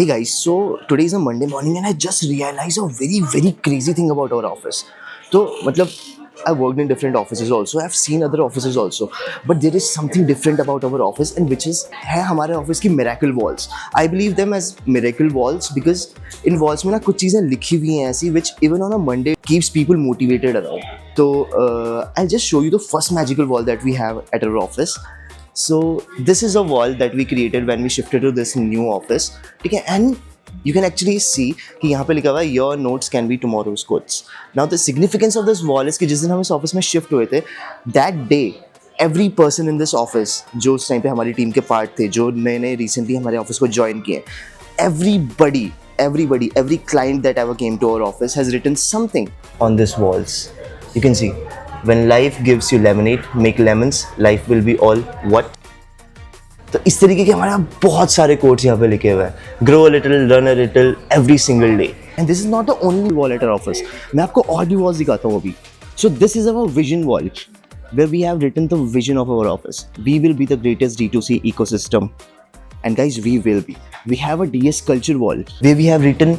Hey guys, so today is a Monday morning and I just realized a very crazy thing about our office. So, मतलब I worked in different offices also. I've seen other offices also, but there is something different about our office, and which is है हमारे office की miracle walls. I believe them as miracle walls because in walls में ना कुछ चीज़ें लिखी हुई हैं ऐसी which even on a Monday keeps people motivated around. So I'll just show you the first magical wall that we have at our office. So this is a wall that we created when we shifted to this new office. ठीक है, and you can actually see कि यहाँ पे लिखा हुआ है your notes can be tomorrow's quotes. Now the significance of this wall is कि जिस दिन हम इस ऑफिस में शिफ्ट हुए थे, that day every person in this office जो उस टाइम पे हमारी टीम के पार्ट थे, जो नए नए रिसेंटली हमारे ऑफिस को ज्वाइन किए, everybody, every client that ever came to our office has written something on these walls. You can see. When life gives you lemonade, make lemons, life will be all what? तो इस तरीके के हमारे यहाँ बहुत सारे quotes यहाँ पे लिखे हुए हैं. Grow a little, learn a little, every single day. And this is not the only wall at our office. मैं आपको और भी walls दिखाता हूँ अभी. So this is our vision wall, where we have written the vision of our office. We will be the greatest D2C ecosystem. And guys, we will be. We have a DS culture wall, where we have written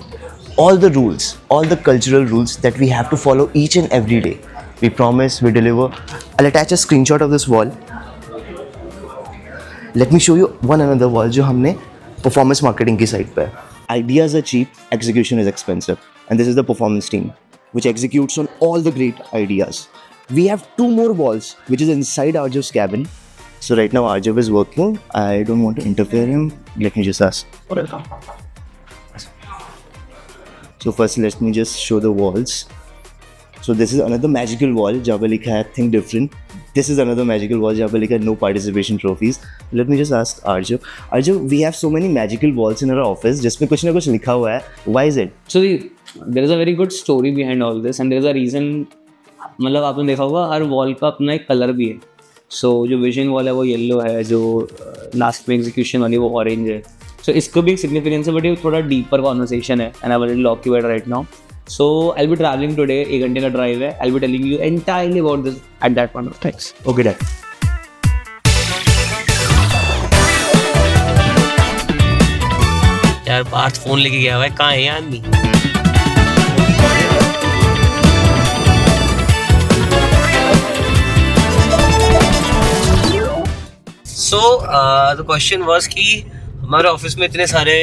all the rules, all the cultural rules that we have to follow each and every day. We promise, we deliver. I'll attach a screenshot of this wall. Let me show you one another wall जो हमने performance marketing की side पे है. Ideas are cheap, execution is expensive. And this is the performance team, which executes on all the great ideas. We have two more walls, which is inside Arjav's cabin. So right now Arjav is working. I don't want to interfere him. Let me just ask. So first let me just show the walls. So this is another magical wall जहाँ पे लिखा है think different. This is another magical wall जहाँ पे लिखा है no participation trophies. Let me just ask Arjav. Arjav, we have so many magical walls in our office जिसमें कुछ ना कुछ लिखा हुआ है. Why is it? So there is a very good story behind all this and there is a reason. मतलब आपने देखा होगा हर वॉल का अपना एक कलर भी है. So जो विजन वॉल है वो येलो है, जो लास्ट में एग्जीक्यूशन वाली वो ऑरेंज है. So इसको भी एक सिग्निफिकेंस है, बट ये थोड़ा डीपर कॉन्वर्सेशन है and I will lock you right now. So I'll be traveling today. 1 घंटे का ड्राइव है. I'll be telling you entirely about this at that point of time. Okay, dad. यार Partha phone लेके गया हुआ है, कहाँ है ये आदमी? So the question was कि हमारे ऑफिस में इतने सारे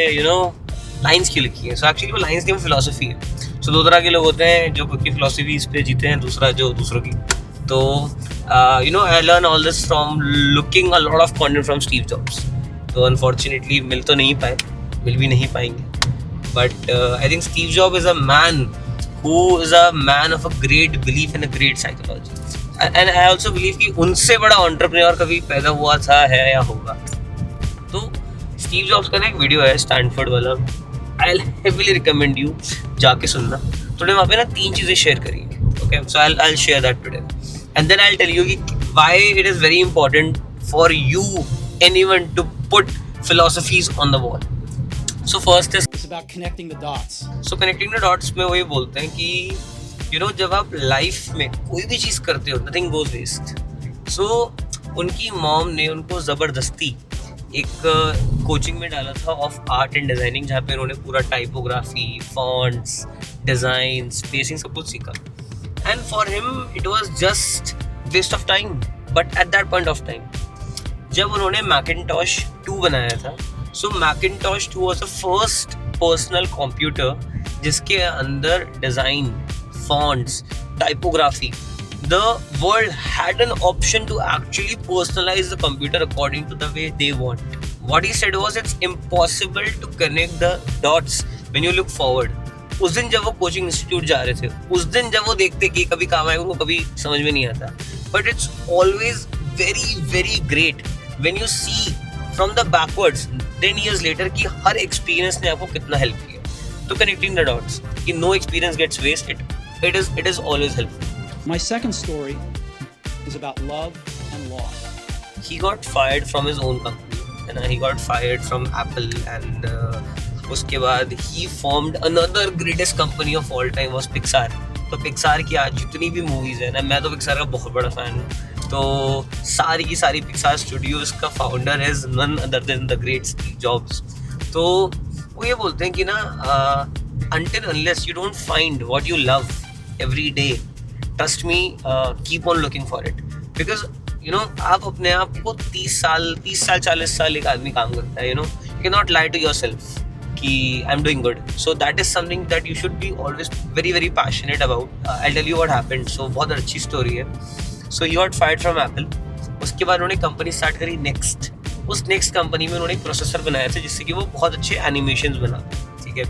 लाइंस क्यों लिखी है. सो एक्चुअली वो लाइंस की फिलोसफी है. सो दो तरह के लोग होते हैं, जो खुद की फिलोसफी पे जीते हैं, दूसरा जो दूसरों की. तो I learn all this from looking a lot of content from Steve Jobs. तो अनफॉर्चुनेटली मिल तो नहीं पाए, मिल भी नहीं पाएंगे, but I think Steve job is a man who is a man of a great belief in a great psychology. And I also believe कि उनसे बड़ा एंटरप्रेन्योर कभी पैदा हुआ था, है या होगा. तो स्टीव जॉब्स का ना एक वीडियो है स्टैनफोर्ड वाला, आई हेवीली रिकमेंड यू जाके सुनना. थोड़े वहाँ पे ना 3 चीज़ें शेयर करेंगे. Okay, so I share that today and then I tell you कि why it is very important for you anyone to put philosophies on the wall. So first is it's about connecting the dots. So connecting the dots में वही बोलते हैं कि जब आप life में कोई भी चीज़ करते हो, nothing goes waste. So उनकी मॉम ने उनको ज़बरदस्ती एक कोचिंग में डाला था ऑफ आर्ट एंड डिज़ाइनिंग, जहाँ पे उन्होंने पूरा टाइपोग्राफी, फॉन्ट्स, डिज़ाइन, स्पेसिंग सब कुछ सीखा. And for him it was just waste of time. But at that point of time जब उन्होंने Macintosh 2 बनाया था, so Macintosh 2 was the first personal computer जिसके अंदर design, fonts, typography, the world had an option to actually personalize the computer according to the way they want. What he said was it's impossible to connect the dots when you look forward. उस दिन जब वो coaching institute जा रहे थे, उस दिन जब वो देखते कि कभी काम आएगा, उनको कभी समझ में नहीं आता. But it's always very great when you see from the backwards 10 years later कि हर experience ने आपको कितना help किया. तो connecting the dots कि no experience gets wasted, it is always helpful. My second story is about love and loss. He got fired from his own company and he got fired from Apple and उसके बाद he formed another greatest company of all time was Pixar. तो Pixar की आज जितनी भी movies है ना, मैं तो Pixar का बहुत बड़ा फ़ैन हूँ. तो सारी की सारी Pixar Studios का founder is none other than the great Steve Jobs. तो वो ये बोलते हैं कि ना until unless you don't find what you love every day, trust me, keep on looking for it, because you know आप अपने आप को 30 साल 40 साल एक आदमी काम करता है, you know you cannot lie to yourself कि I'm doing good. So that is something that you should be always very very passionate about. I'll tell you what happened. So बहुत अच्छी story है. So he got fired from Apple. उसके बाद उन्होंने company start करी next. उस next company में उन्होंने एक प्रोसेसर बनाया था जिससे कि वो बहुत अच्छे एनिमेशंस बनाते, ठीक है.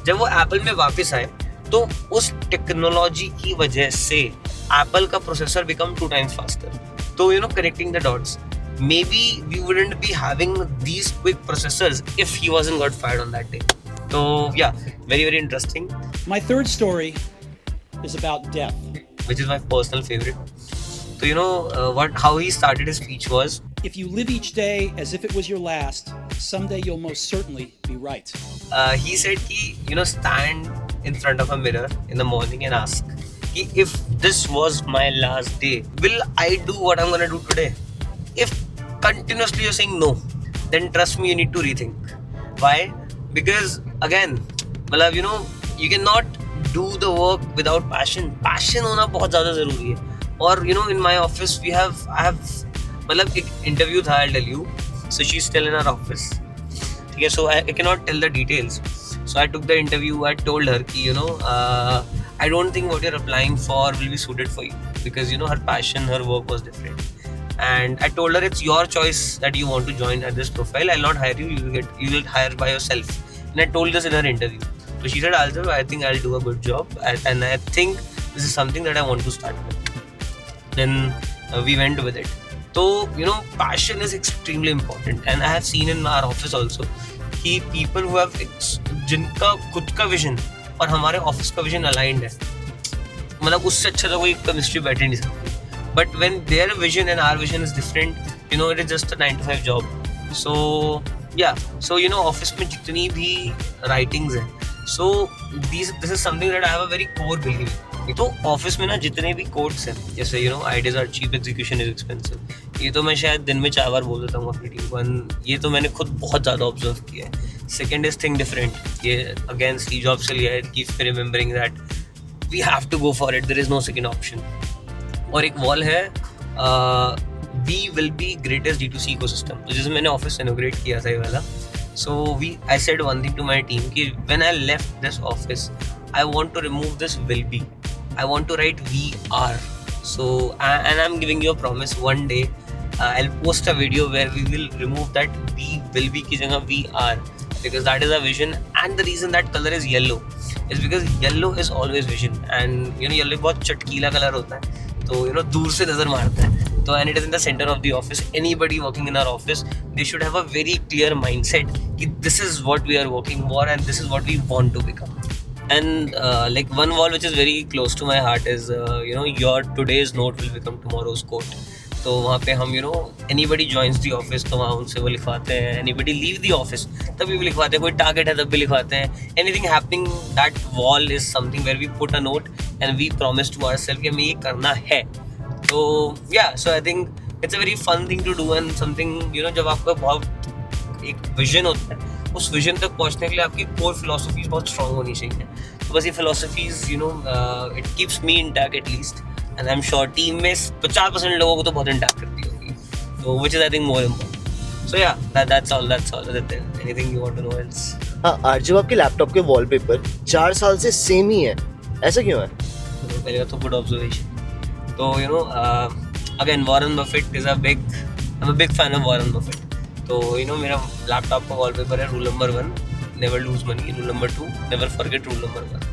जब वो एप्पल में वापस आए तो उस टेक्नोलॉजी की वजह से एप्पल का प्रोसेसर बिकम 2 times फास्टर. तो you know connecting the dots, maybe we wouldn't be having these quick processors if he wasn't got fired on that day. So yeah, very very interesting. My third story is about death. Which is my personal favorite. So you know how he started his speech was, If you live each day as if it was your last, someday you'll most certainly be right. he said कि you know stand in front of a mirror in the morning and ask कि if this was my last day, will I do what I'm gonna do today? If continuously you're saying no, then trust me, you need to rethink. Why? Because again, मतलब you know you cannot do the work without passion. Passion होना बहुत ज़्यादा ज़रूरी है. और you know in my office I have मतलब एक interview था, I'll tell you. So she's still in her office. ठीक है, so I cannot tell the details. So I took the interview. I told her कि you know I don't think what you're applying for will be suited for you, because you know her passion, her work was different. And I told her it's your choice that you want to join at this profile. I'll not hire you. You will hire by yourself. And I told this in her interview. So she said, also, I think I'll do a good job, and I think this is something that I want to start with. Then we went with it. So you know, passion is extremely important, and I have seen in our office also कि people who have जिनका खुद का vision और हमारे office का vision aligned है, मतलब उससे अच्छा तो कोई केमिस्ट्री बैठ ही नहीं सकती. But when their vision and our vision is different, you know, it is just a 9 to 5 job. So yeah, so you know, office में जितनी भी writings हैं, so this is something that I have a very core belief. तो office में ना जितने भी quotes हैं, जैसे you know, ideas are cheap, execution is expensive, ये तो मैं शायद दिन में 4 बार बोल देता हूँ अपनी टीम को, ये तो मैंने खुद बहुत ज़्यादा ऑब्जर्व किया है. सेकेंड इज थिंक डिफरेंट, ये अगेन स्टीव जॉब्स से लिया है, keep remembering that we have to go for it, there is no second option. और एक वॉल है, we will be greatest D2C ecosystem. तो जैसे मैंने ऑफिस इनोग्रेट किया था ये वाला, so I said one thing to my team कि when I left this office I want to remove this will be, I want to write we are. So and I am giving you a promise, one day I'll post a video where we will remove that we will be की जगह we are, because that is our vision. And the reason that color is yellow is because yellow is always vision, and you know yellow बहुत चटकीला colour होता है, तो you know दूर से नजर मारता है. तो and it is in the center of the office. Anybody working in our office, they should have a very clear mindset कि this is what we are working for and this is what we want to become. And like one wall which is very close to my heart is you know, your today's note will become tomorrow's quote. तो वहाँ पे हम you know, anybody joins the office तो वहाँ उनसे वो लिखवाते हैं, anybody leave the office तभी भी लिखवाते हैं, कोई टारगेट है तब भी लिखवाते हैं. anything happening, that wall is something where we put a note and we promise to ourselves कि हमें ये करना है. तो yeah, so I think it's a very fun thing to do and something you know, जब आपका बहुत एक विजन होता है, उस विजन तक पहुँचने के लिए आपकी कोर फिलोसफीज बहुत स्ट्रॉन्ग होनी चाहिए. तो बस ये philosophies you know, it keeps me intact at least. And I'm sure team में 50% लोगों को तो बहुत इंटैक्ट करती होगी, so which is I think more important. So yeah, that's all. Anything you want to know else? हाँ, आरजू आपके laptop के वॉलपेपर 4 साल से सेम ही है, ऐसा क्यों है? तो पहले तो गुड ऑब्जर्वेशन. तो you know, again Warren Buffett is I'm a big fan of Warren Buffett. तो you know मेरा लैपटॉप का वॉलपेपर है rule number 1, never lose money. Rule number 2, never forget rule number 1.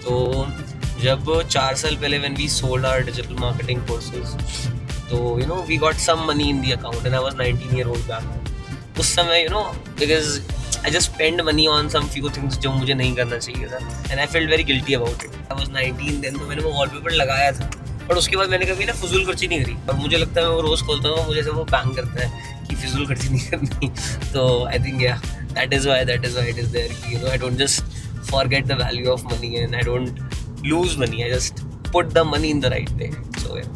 तो जब 4 साल पहले when we sold our digital marketing courses, तो you know we got some money in the account and I was 19-year-old back. उस समय you know, because I just spent money on some few things जो मुझे नहीं करना चाहिए था, and I felt very guilty about it. I was 19 then, तो मैंने वो wallpaper लगाया था, और उसके बाद मैंने कभी ना फजूल खर्ची नहीं करी. और मुझे लगता है मैं वो रोज़ खोलता हूँ, मुझे से वो बैंग करता है कि फिजूल खर्ची नहीं करनी. तो I think yeah, that is why it is there. You know, I don't just forget the value of money and I don't lose money. I just put the money in the right way. So yeah,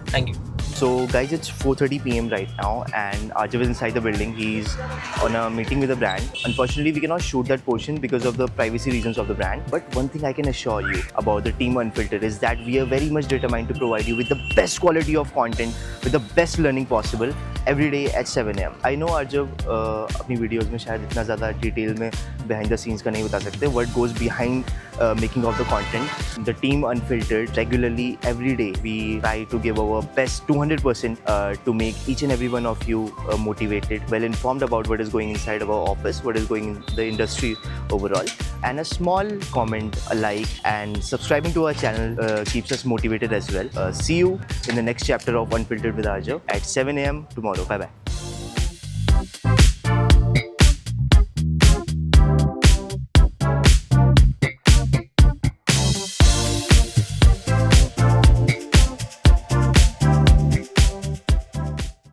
thank you. So guys, it's 4:30 p.m. right now and Arjav is inside the building. He's on a meeting with a brand. Unfortunately, we cannot shoot that portion because of the privacy reasons of the brand. But one thing I can assure you about the team Unfiltered is that we are very much determined to provide you with the best quality of content, with the best learning possible every day at 7 a.m. I know Arjav अपनी videos में शायद इतना ज़्यादा detail में behind the scenes का नहीं बता सकते. What goes behind making of the content. The team Unfiltered regularly every day we try to give our best 200% to make each and every one of you motivated, well informed about what is going inside of our office, what is going in the industry overall, and a small comment, a like, and subscribing to our channel keeps us motivated as well. See you in the next chapter of Unfiltered with Arjav at 7 a.m. tomorrow. Bye bye.